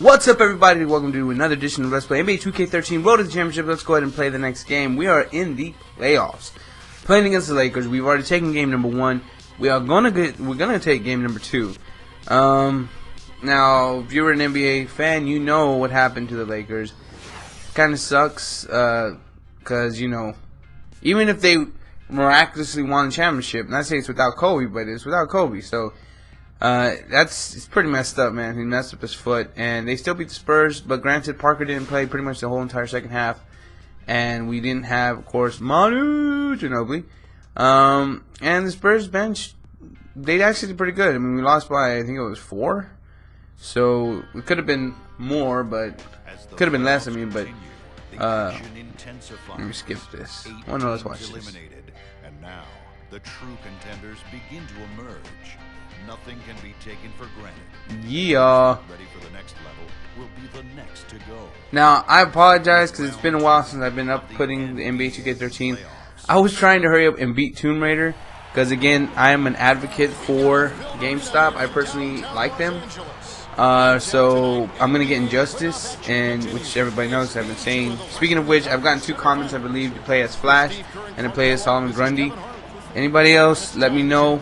What's up, everybody? Welcome to another edition of Let's Play NBA 2K13 Road to the Championship. Let's go ahead and play the next game. We are in the playoffs, playing against the Lakers. We've already taken game number 1. We're gonna take game number 2. Now, if you're an NBA fan, you know what happened to the Lakers. Kind of sucks, because even if they miraculously won the championship, not saying it's without Kobe, but it's without Kobe, so. It's pretty messed up, man. He messed up his foot, and they still beat the Spurs. But granted, Parker didn't play pretty much the whole entire second half, and we didn't have, of course, Manu Ginobili. And the Spurs bench, they actually did pretty good. I mean, we lost by, I think it was 4, so it could have been more, but could have been less. I mean, but let me skip this. Oh no, let's watch this. And now the true contenders begin to emerge. Nothing can be taken for granted. Yeah. Ready for the next level will be the next to go. Now, I apologize because it's been a while since I've been uploading the NBA 2K13. I was trying to hurry up and beat Tomb Raider because, again, I am an advocate for GameStop. I personally like them. So I'm going to get Injustice, and which everybody knows I've been saying. Speaking of which, I've gotten 2 comments, I believe, to play as Flash and to play as Solomon Grundy. Anybody else, let me know.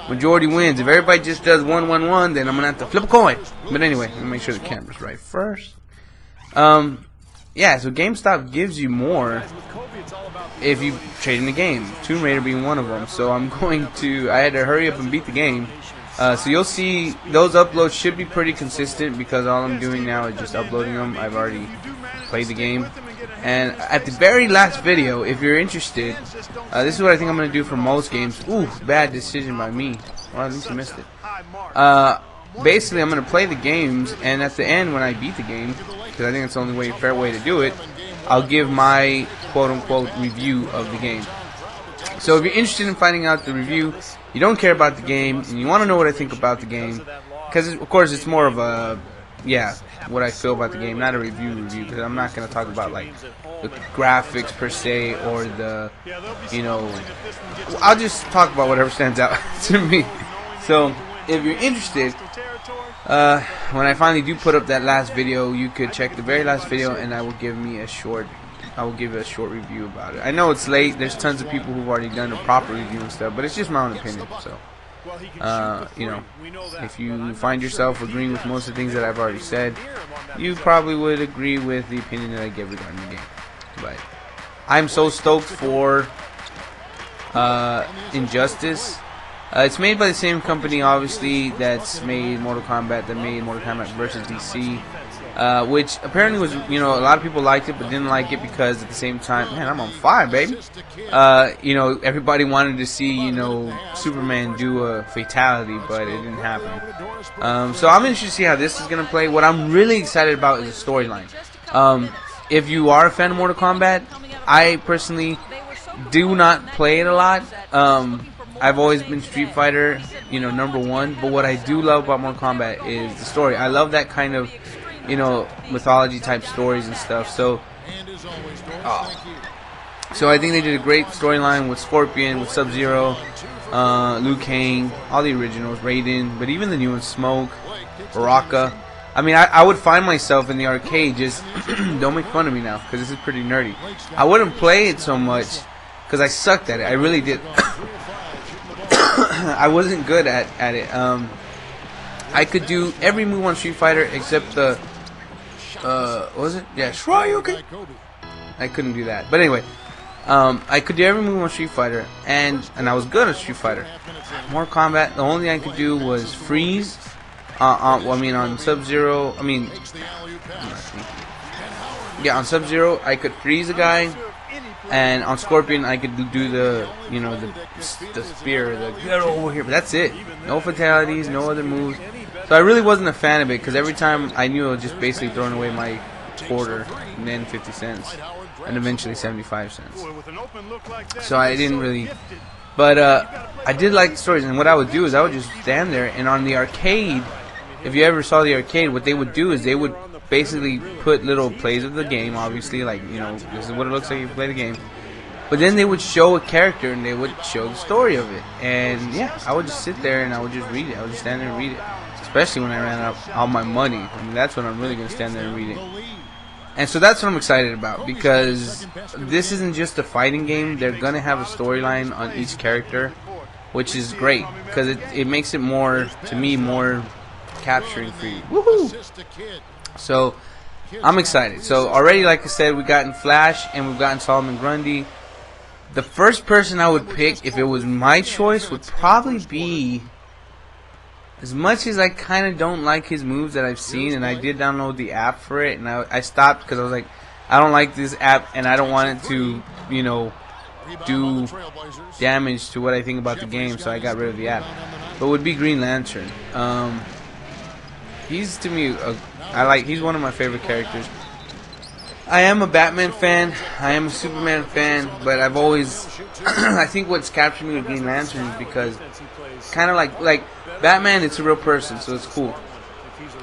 Majority wins. If everybody just does 1-1-1, then I'm gonna have to flip a coin. But anyway, let me make sure the camera's right first. Yeah. So GameStop gives you more if you trade in the game. Tomb Raider being one of them. So I'm going to. I had to hurry up and beat the game. So you'll see those uploads should be pretty consistent because all I'm doing now is just uploading them. I've already played the game. And at the very last video, if you're interested, this is what I think I'm going to do for most games. Ooh, bad decision by me. Well, at least I missed it. Basically, I'm going to play the games, and at the end, when I beat the game, because I think it's the only fair way to do it, I'll give my quote-unquote review of the game. So if you're interested in finding out the review, you don't care about the game, and you want to know what I think about the game, because, of course, it's more of a, what I feel about the game, not a review, because I'm not going to talk about, like, the graphics per se, or the, I'll just talk about whatever stands out to me. So, if you're interested, when I finally do put up that last video, you could check the very last video, and I will give you a short review about it. I know it's late, there's tons of people who've already done a proper review and stuff, but it's just my own opinion, so. If you find yourself agreeing with most of the things that I've already said, you probably would agree with the opinion that I give regarding the game. But I'm so stoked for Injustice. It's made by the same company, obviously, that's made Mortal Kombat, that made Mortal Kombat vs. DC. Which apparently was, a lot of people liked it, but didn't like it because at the same time, man, I'm on fire, baby. Everybody wanted to see, Superman do a fatality, but it didn't happen. So I'm interested to see how this is going to play. What I'm really excited about is the storyline. If you are a fan of Mortal Kombat, I personally do not play it a lot. I've always been Street Fighter, #1. But what I do love about Mortal Kombat is the story. I love that kind of mythology type stories and stuff. So I think they did a great storyline with Scorpion, with Sub-Zero, Liu Kang, all the originals, Raiden, but even the new ones, Smoke, Baraka. I mean, I would find myself in the arcade just, don't make fun of me now, because this is pretty nerdy. I wouldn't play it so much, because I sucked at it. I really did. I wasn't good at it. I could do every move on Street Fighter except the what was it? Yeah, Shoryuken. I couldn't do that. But anyway, I could do every move on Street Fighter, and I was good at Street Fighter. Mortal Kombat, the only thing I could do was freeze. On Sub-Zero. On Sub-Zero, I could freeze a guy. And on Scorpion, I could do the spear, the get over here, but that's it. No fatalities, no other moves. So I really wasn't a fan of it because every time I knew I was just basically throwing away my quarter, and then 50 cents, and eventually 75 cents. So I didn't really, but I did like the stories. And what I would do is I would just stand there, and on the arcade, if you ever saw the arcade, what they would do is they would basically put little plays of the game, obviously, like, this is what it looks like if you play the game. But then they would show a character and they would show the story of it. And yeah, I would just sit there and I would just read it. I would just stand there and read it. especially when I ran out all my money. I mean, that's when I'm really going to stand there and read it. And so that's what I'm excited about, because this isn't just a fighting game. They're going to have a storyline on each character, which is great, because it makes it more, to me, more capturing for you. Woohoo! So I'm excited. So already, like I said, we've gotten Flash and we've gotten Solomon Grundy. The first person I would pick, if it was my choice, would probably be, as much as I kind of don't like his moves that I've seen, and I did download the app for it, and I stopped because I was like, I don't like this app, and I don't want it to, you know, do damage to what I think about the game, so I got rid of the app. But would be Green Lantern. He's, to me, he's one of my favorite characters. I am a Batman fan, I am a Superman fan, but I've always, I think what's captured me with Green Lantern is because, kind of like Batman, it's a real person, so it's cool.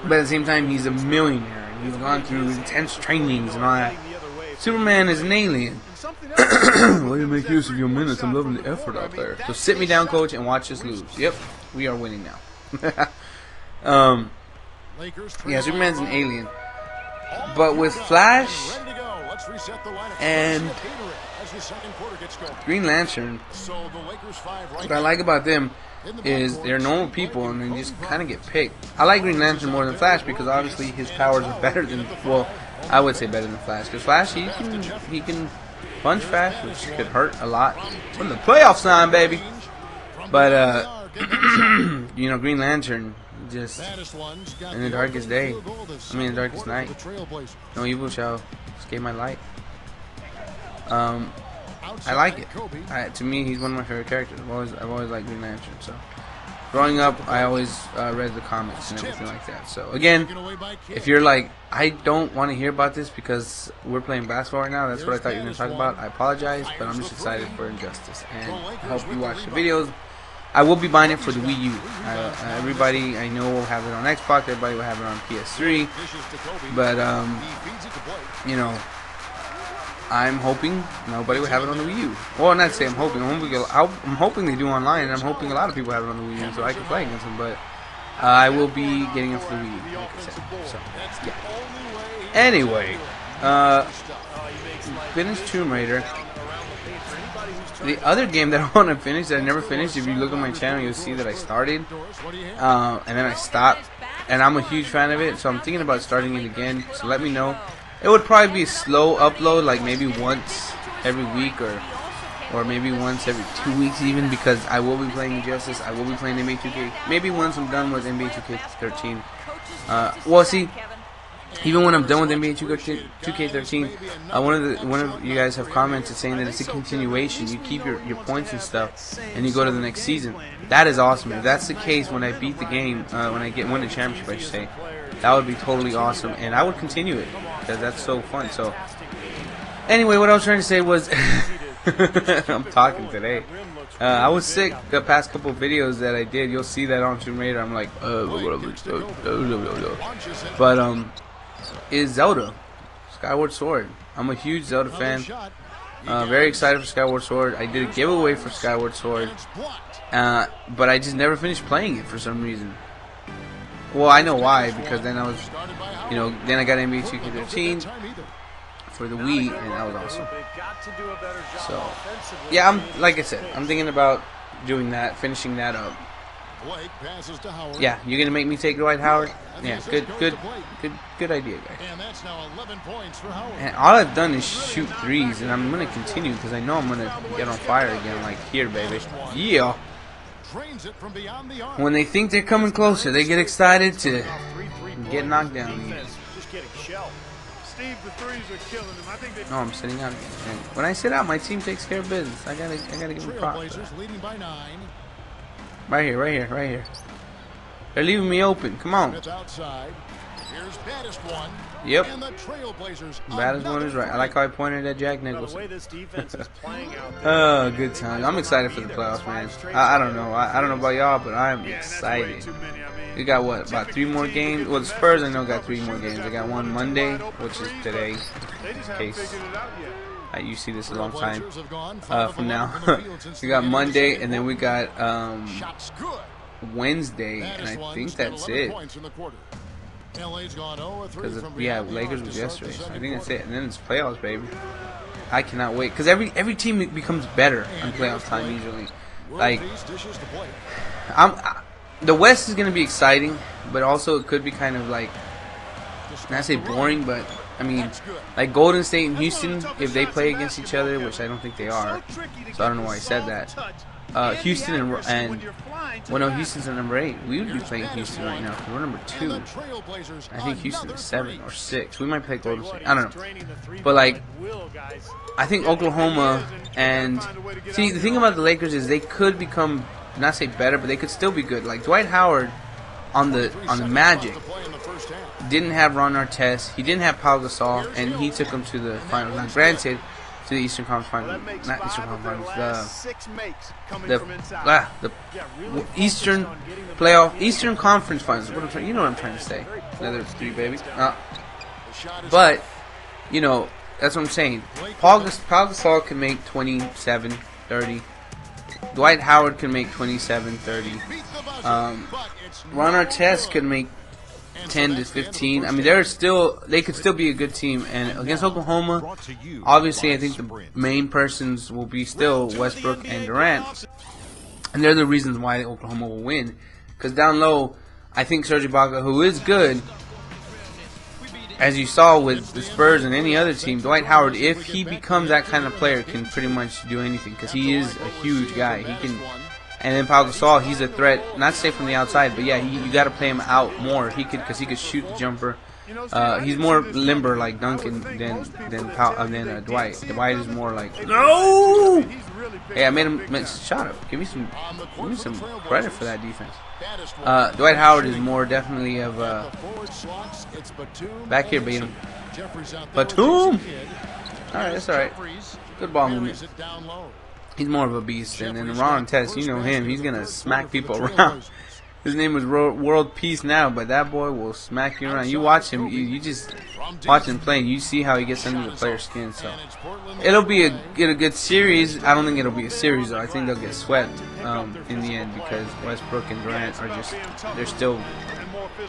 But at the same time, he's a millionaire, and he's gone through intense trainings and all that. Superman is an alien. Well, you make use of your minutes. I'm loving the effort out there. So sit me down, coach, and watch us lose. Yep, we are winning now. Yeah, Superman's an alien. But with Flash and Green Lantern, what I like about them is they're normal people and they just kind of get picked. I like Green Lantern more than Flash because obviously his powers are better than, well, I would say better than Flash. Because Flash, he can punch fast, which could hurt a lot. From the playoffs on, baby. But, you know, Green Lantern, just in the darkest day, I mean the darkest night, no evil shall escape my light. I like it. To me, he's one of my favorite characters. I've always liked Green Lantern. So, growing up, I always read the comics and everything like that. So, again, if you're like, I don't want to hear about this because we're playing basketball right now, that's what I thought you were going to talk about, I apologize, but I'm just excited for Injustice. And I hope you watch the videos. I will be buying it for the Wii U. Everybody I know will have it on Xbox. Everybody will have it on PS3. But, you know, I'm hoping nobody will have it on the Wii U. Well, not say I'm hoping. I'm hoping they do online, and I'm hoping a lot of people have it on the Wii U so I can play against them. But I will be getting it for the Wii U, like I said. So, yeah. Anyway, finished Tomb Raider. The other game that I want to finish that I never finished, if you look at my channel, you'll see that I started, and then I stopped, and I'm a huge fan of it, so I'm thinking about starting it again, so let me know. It would probably be a slow upload, like maybe once every week, or maybe once every 2 weeks even, because I will be playing Injustice, I will be playing NBA 2K, maybe once I'm done with NBA 2K13. Well, see, even when I'm done with NBA 2K13, one of you guys have commented saying that it's a continuation. You keep your points and stuff, and you go to the next season. That is awesome. If that's the case, when I beat the game, when I win the championship, I should say, that would be totally awesome, and I would continue it because that's so fun. So, anyway, what I was trying to say was, I'm talking today. I was sick the past couple of videos that I did. You'll see that on Tomb Raider. I'm like, but is Zelda, Skyward Sword. I'm a huge Zelda fan. Very excited for Skyward Sword. I did a giveaway for Skyward Sword, but I just never finished playing it for some reason. Well, I know why, because then I was, you know, then I got NBA 2K13 for the Wii, and that was awesome. So, yeah, like I said, I'm thinking about doing that, finishing that up. Yeah, you're gonna make me take Dwight Howard? Yeah, good idea, guys. And all I've done is shoot threes, and I'm gonna continue because I know I'm gonna get on fire again. Like here, baby. Yeah. When they think they're coming closer, they get excited to get knocked down again. No, I'm sitting out again. And when I sit out, my team takes care of business. I gotta give them props. Right here. They're leaving me open. Come on. Yep. Baddest one is right. I like how I pointed at Jack Nicholson. Oh, good time. I'm excited for the playoffs, man. I don't know. I don't know about y'all, but I'm excited. We got what? About 3 more games. Well, the Spurs I know got 3 more games. They got one Monday, which is today. In case you see this a long time from now. We got Monday, and then we got Wednesday, and I think that's it. Because yeah, Lakers was yesterday, so I think that's it. And then it's playoffs, baby. I cannot wait because every team becomes better on playoff time usually. Like, the West is gonna be exciting, but also it could be kind of like, not say boring, but I mean, like Golden State and Houston, if they play against each other, which I don't think they are, so I don't know why I said that. Houston and well, no, Houston's at number 8. We would be playing Houston right now because we're number 2. I think Houston is 7 or 6. We might play Golden State. I don't know. But like, I think Oklahoma and see, the thing about the Lakers is they could become, not say better, but they could still be good. Like Dwight Howard on the Magic didn't have Ron Artest, he didn't have Pau Gasol, and he took them to the finals. Now, granted, to the Eastern Conference Finals, not Eastern Conference Finals, the Eastern playoff, Eastern Conference Finals. What I'm trying, you know what I'm trying to say? Another 3, baby. But you know, that's what I'm saying. Pau Gasol can make 27, 30. Dwight Howard can make 27, 30. Ron Artest could make 10 to 15. I mean, they could still be a good team. And against Oklahoma, obviously, I think the main persons will be still Westbrook and Durant, and they're the reasons why Oklahoma will win. Because down low, I think Serge Ibaka, who is good, as you saw with the Spurs and any other team, Dwight Howard, if he becomes that kind of player, can pretty much do anything because he is a huge guy. He can. And then Pau Gasol, he's a threat, not to say from the outside, but yeah, you got to play him out more. Because he could shoot the jumper. He's more limber like Duncan than Dwight. Dwight is more like, no. Hey, I made him shot up. Give me some credit for that defense. Dwight Howard is more definitely of back here, beat him. Batum. All right, that's all right. Good ball movement. He's more of a beast, and then Ron Artest, you know him. He's gonna smack people around. His name is World Peace now, but that boy will smack you around. You watch him, you just watch him play, and you see how he gets under the player's skin. So it'll be a good series. I don't think it'll be a series though. I think they'll get swept in the end because Westbrook and Durant are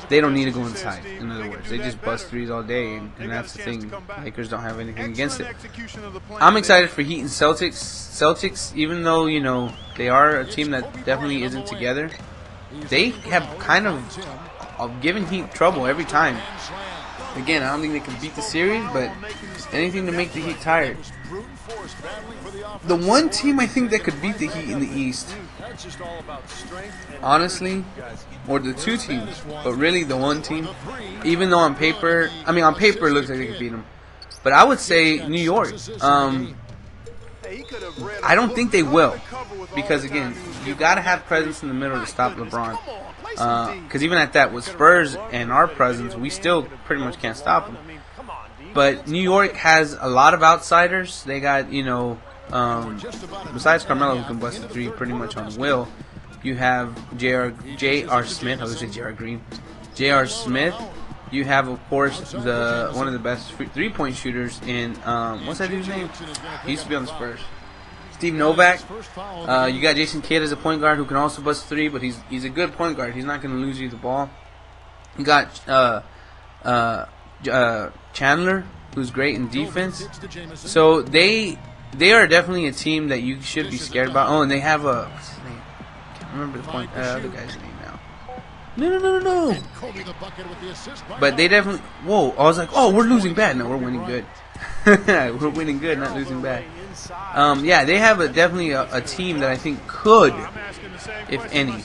they don't need to go inside. In other words, they just bust threes all day, and that's the thing. Lakers don't have anything against it. I'm excited for Heat and Celtics. Celtics, even though you know they are a team that definitely isn't together, they have kind of given Heat trouble every time. Again, I don't think they can beat the series, but anything to make the Heat tired. The one team I think that could beat the Heat in the East, honestly, or the 2 teams, but really the one team, even though on paper it looks like they could beat them, but I would say New York. I don't think they will, because again, you got to have presence in the middle to stop LeBron. Because even at that, with Spurs and our presence, we still pretty much can't stop them. But New York has a lot of outsiders. They got, you know, besides Carmelo, who can bust the 3 pretty much on will, you have J.R. Smith. I was going to say J.R. Green. J.R. Smith. You have, of course, one of the best 3-point shooters in, what's that dude's name? He used to be on the Spurs. Steve Novak. You got Jason Kidd as a point guard who can also bust 3, but he's a good point guard. He's not going to lose you the ball. You got Chandler, who's great in defense. So they are definitely a team that you should be scared about. Oh, and they have what's his name? I can't remember the other guy's name now. No. But they definitely. Whoa! I was like, oh, we're losing bad. No, we're winning good. We're winning good, not losing bad. Yeah, they have definitely a team that I think could, if any,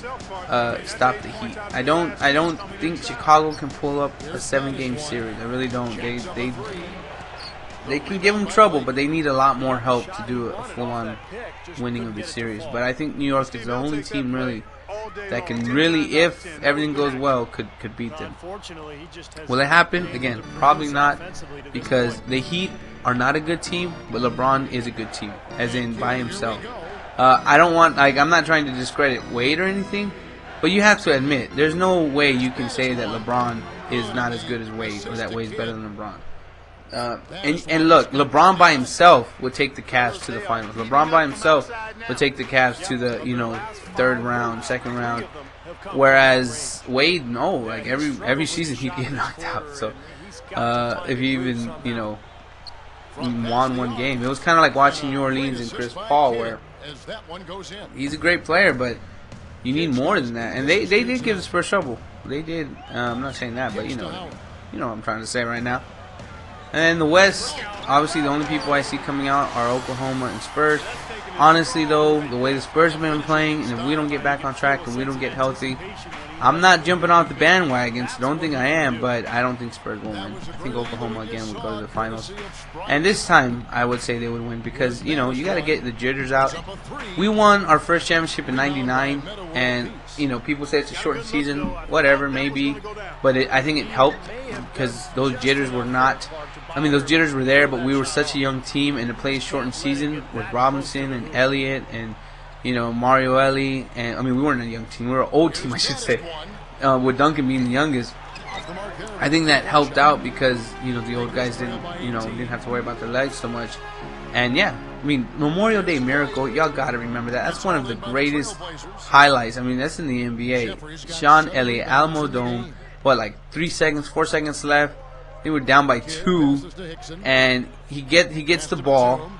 stop the Heat. I don't think Chicago can pull up a 7-game series. I really don't. They can give them trouble, but they need a lot more help to do a full-on winning of the series. But I think New York is the only team really that can really, if everything goes well, could beat them. Will it happen? Again, probably not, because the Heat are not a good team, but LeBron is a good team, as in by himself. I'm not trying to discredit Wade or anything, but you have to admit, there's no way you can say that LeBron is not as good as Wade, or that Wade's better than LeBron. And look, LeBron by himself would take the Cavs to the finals. LeBron by himself would take the Cavs to the, 3rd round, 2nd round. Whereas Wade, no, like every season he'd get knocked out. So if he even won one game, it was kind of like watching New Orleans and Chris Paul, where he's a great player, but you need more than that. And they did give the Spurs trouble. They did. I'm not saying that, but you know what I'm trying to say right now. And in the West, obviously the only people I see coming out are Oklahoma and Spurs. Honestly, though, the way the Spurs have been playing, and if we don't get back on track and we don't get healthy, I'm not jumping off the bandwagon, so don't think I am, but I don't think Spurs will win. I think Oklahoma, again, will go to the finals. And this time, I would say they would win because, you got to get the jitters out. We won our first championship in '99, and, people say it's a short season, whatever, maybe. But I think it helped because those jitters were not... those jitters were there, but we were such a young team, and to play a shortened season with Robinson and Elliott and, Mario Ellie, and we weren't a young team, we were an old team, I should say, with Duncan being the youngest. I think that helped out because, the old guys didn't have to worry about their legs so much. And yeah, Memorial Day Miracle, y'all gotta remember that. That's one of the greatest highlights. That's in the NBA. Sean Elliott, Alamo Dome, like 4 seconds left. They were down by 2, and he gets the ball,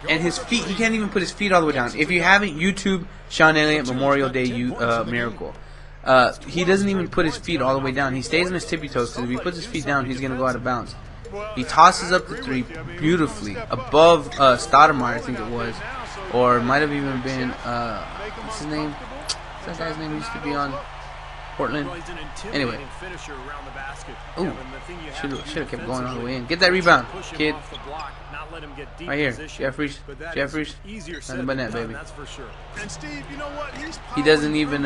and his feet, he can't even put his feet all the way down. If you haven't, YouTube Sean Elliott Memorial Day Miracle. He doesn't even put his feet all the way down. He stays on his tippy toes, because if he puts his feet down, he's going to go out of bounds. He tosses up the 3 beautifully, above Stoudemire, I think it was, or it might have even been, what's his name? What's that guy's name? He used to be on Portland. Anyway. Ooh, should have kept going all the way in. Get that rebound, kid. Right here, Jeffries. Nothing but net, baby. He doesn't even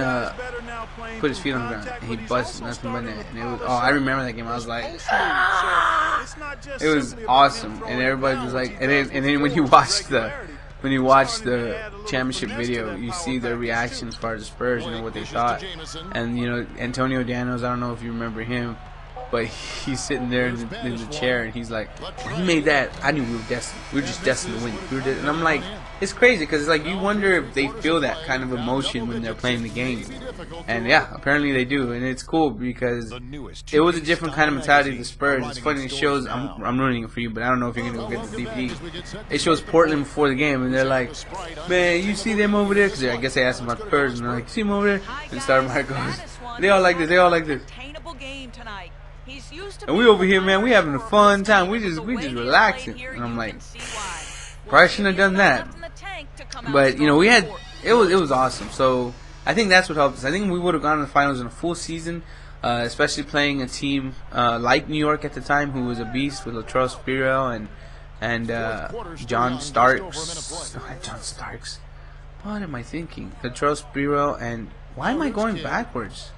put his feet on the ground, and he busts nothing but net. And it was, I remember that game. I was like, it was awesome, and everybody was like, and then when you watch the championship video, you see their reaction as far as the Spurs, what they thought. And, Antonio Danos, I don't know if you remember him, but he's sitting there in the chair, and he's like, when he made that, I knew we were destined. We were just destined to win. And I'm like, it's crazy, because it's like you wonder if they feel that kind of emotion when they're playing the game. And yeah, apparently they do, and it's cool because it was a different kind of mentality of the Spurs. It's funny, it shows, I'm ruining it for you, but I don't know if you're going to go get the DVD. It shows Portland before the game, and they're like, man, you see them over there? Because I guess they asked them about the Spurs, and they're like, see them over there? And Stoudemire goes, they all like this. And we over here, man, we having a fun time. We just relaxing. And I'm like, probably shouldn't have done that. But we had it was awesome. So I think that's what helped us. I think we would have gone to the finals in a full season, especially playing a team like New York at the time, who was a beast with Latrell Sprewell and John Starks. John Starks. What am I thinking? Latrell Sprewell and why am I going backwards?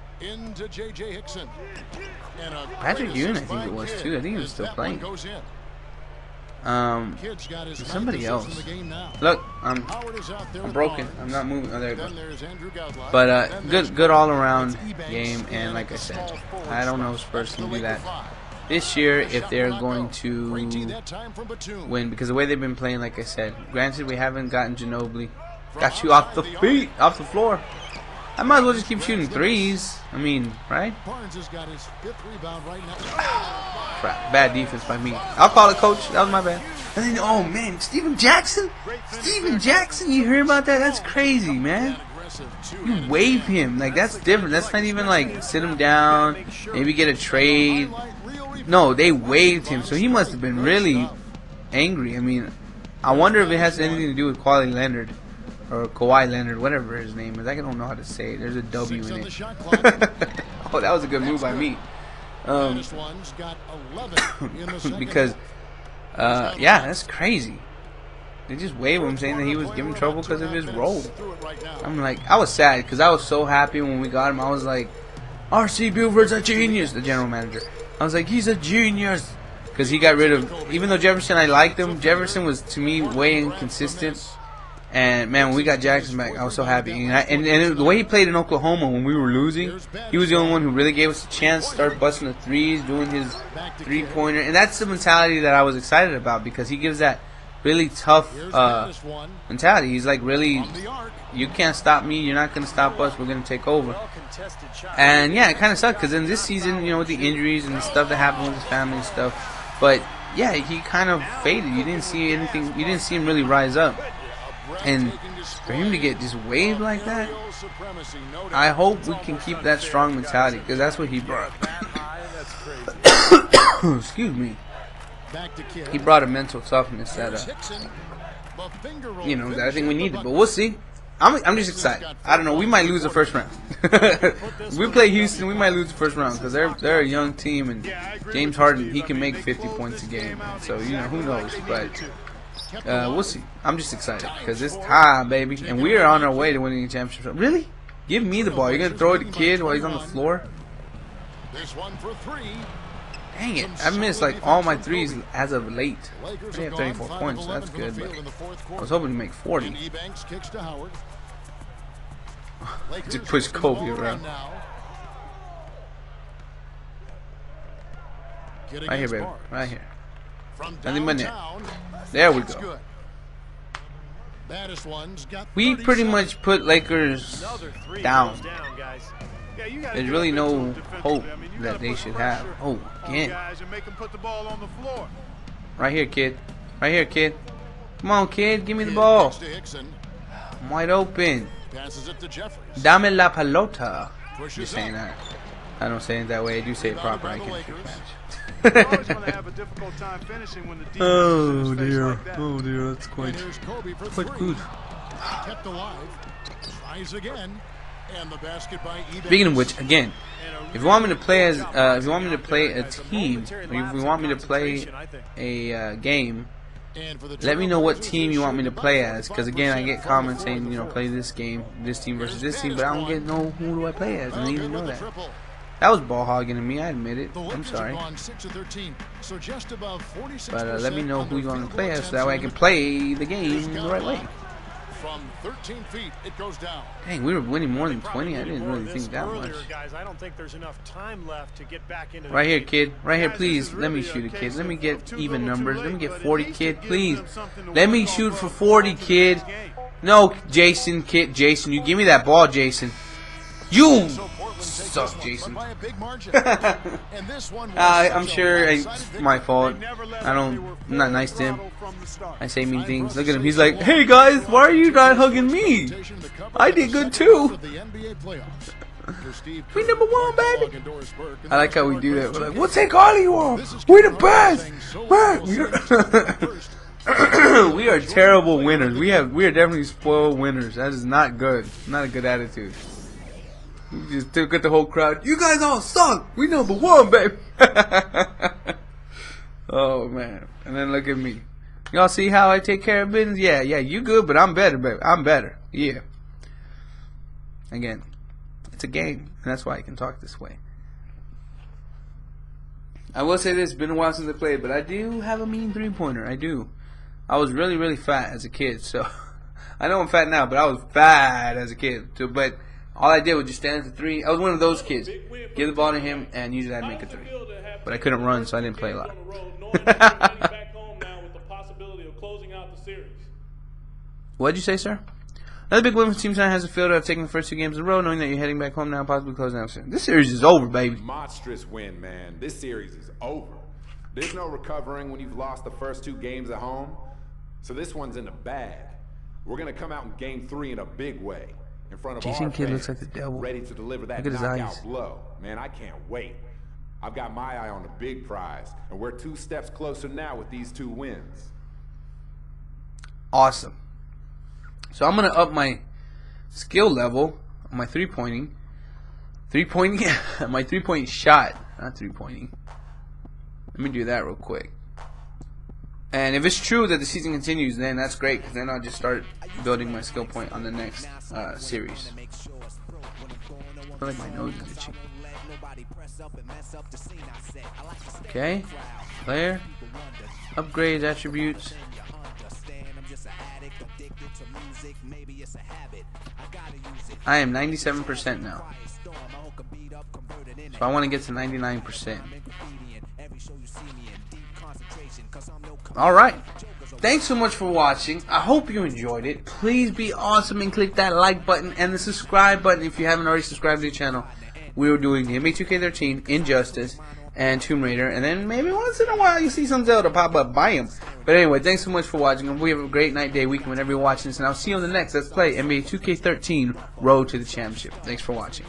Patrick Ewing, I think it was too. I think he was still playing. Somebody else. Look, I'm broken. I'm not moving. Oh, there you go. But good all around game, and like I said, I don't know if Spurs can do that this year if they're going to win, because the way they've been playing, like I said, granted we haven't gotten Ginobili. Got you off the feet, off the floor. I might as well just keep shooting threes. Right? Crap. Bad defense by me. I'll call it, coach. That was my bad. And then, oh man, Steven Jackson? You hear about that? That's crazy, man. You waive him. Like, that's different. That's not even like sit him down, maybe get a trade. No, they waived him. So he must have been really angry. I wonder if it has anything to do with Kawhi Leonard. Or Kawhi Leonard, whatever his name is. I don't know how to say it. There's a W in it. Oh, that was a good move by me. Because, yeah, that's crazy. They just waved him saying that he was giving trouble because of his role. I'm like, I was sad because I was so happy when we got him. I was like, R.C. Buford's a genius, the general manager. I was like, he's a genius. Because he got rid of, even though Jefferson, I liked him, Jefferson was, to me, way inconsistent. And man, when we got Jackson back, I was so happy. And the way he played in Oklahoma when we were losing, he was the only one who really gave us a chance to start busting the threes, doing his 3-pointer. And that's the mentality that I was excited about, because he gives that really tough mentality. He's like, really, you can't stop me. You're not gonna stop us. We're gonna take over. And yeah, it kind of sucked because in this season, you know, with the injuries and the stuff that happened with his family and stuff. But yeah, he kind of faded. You didn't see anything. You didn't see him really rise up. And for him to get just waved like that, I hope we can keep that strong mentality because that's what he brought. Excuse me. He brought a mental toughness that, you know, that I think we needed. But we'll see. I'm just excited. I don't know. We might lose the first round. We play Houston. We might lose the first round because they're a young team, and James Harden, he can make 50 points a game. So you know, who knows? But we'll see. I'm just excited because it's time, baby, and we are on our way to winning the championship. Really? Give me the ball. You're gonna throw it to the kid while he's on the floor? Dang it! I've missed like all my threes as of late. I have 34 points. So that's good. But I was hoping to make 40. Just push Kobe around. Right here, baby. Right here. Nothing but net. There we go. We pretty much put Lakers down. There's really no hope that they should have. Oh, again. Right here, kid. Right here, kid. Come on, kid. Give me the ball. I'm wide open. Dame la pelota. Just saying that. I don't say it that way. I do say it proper. I can't Oh dear. Oh dear. That's quite good. Speaking of which, again, if you want me to play as, if you want me to play a team, or if you want me to play a game, let me know what team you want me to play as. Because again, I get comments saying, you know, play this game, this team versus this team, but I don't get no who do I play as, and I didn't know that. That was ball hogging to me. I admit it. I'm sorry. But let me know who you want to play as, so that way I can play the game the right way. From 13 feet, it goes down. Dang, we were winning more than 20. I didn't really think that much. I don't think there's enough time left to get back into right here, kid. Right here, please. Let me shoot a kid. Let me get even numbers. Let me get 40, kid. Please. Let me shoot for 40, kid. No, Jason, kid. Jason, you give me that ball, Jason. You suck, Jason. I'm sure it's my fault. I'm not nice to him. I say mean things. Look at him. He's like, hey guys, why are you not hugging me? I did good too. We number one, baby. I like how we do that. We're like, we'll take all of you off. We're the best. We are terrible winners. We are definitely spoiled winners. That is not good. Not a good attitude. You just took at the whole crowd. You guys all suck. We number one, baby. Oh man. And then look at me. Y'all see how I take care of business? Yeah, you good, but I'm better, baby. I'm better. Yeah. Again, it's a game, and that's why I can talk this way. I will say this, it's been a while since I played, but I do have a mean three-pointer. I do. I was really, really fat as a kid, so I know I'm fat now, but I was fat as a kid. So, but all I did was just stand at the three. I was one of those kids. Give the ball to him, and usually I'd make a three. But I couldn't run, so I didn't play a lot. What'd you say, sir? Another big win for Team Tonight has a field of taking the first two games in a row, knowing that you're heading back home now, possibly closing out soon. This series is over, baby. Monstrous win, man. This series is over. There's no recovering when you've lost the first two games at home. So this one's in the bag. We're going to come out in game 3 in a big way. In front of Jason our Kidd fans, looks like the devil. ready to deliver that knockout blow. Man, I can't wait. I've got my eye on the big prize, and we're 2 steps closer now with these 2 wins. Awesome. So I'm going to up my skill level on my three-pointing. My three-point shot, not three-pointing. Let me do that real quick. And if it's true that the season continues, then that's great, because then I'll just start building my skill point on the next series. I feel like my nose is itchy. Okay, player, upgrades, attributes. I am 97% now. So I want to get to 99%. Alright. Thanks so much for watching. I hope you enjoyed it. Please be awesome and click that like button and the subscribe button if you haven't already subscribed to the channel. We were doing the NBA 2K13, Injustice, and Tomb Raider, and then maybe once in a while you see some Zelda pop up, buy them. But anyway, thanks so much for watching, and we have a great night, day, weekend whenever you're watching this, and I'll see you on the next Let's Play NBA 2K13 Road to the Championship. Thanks for watching.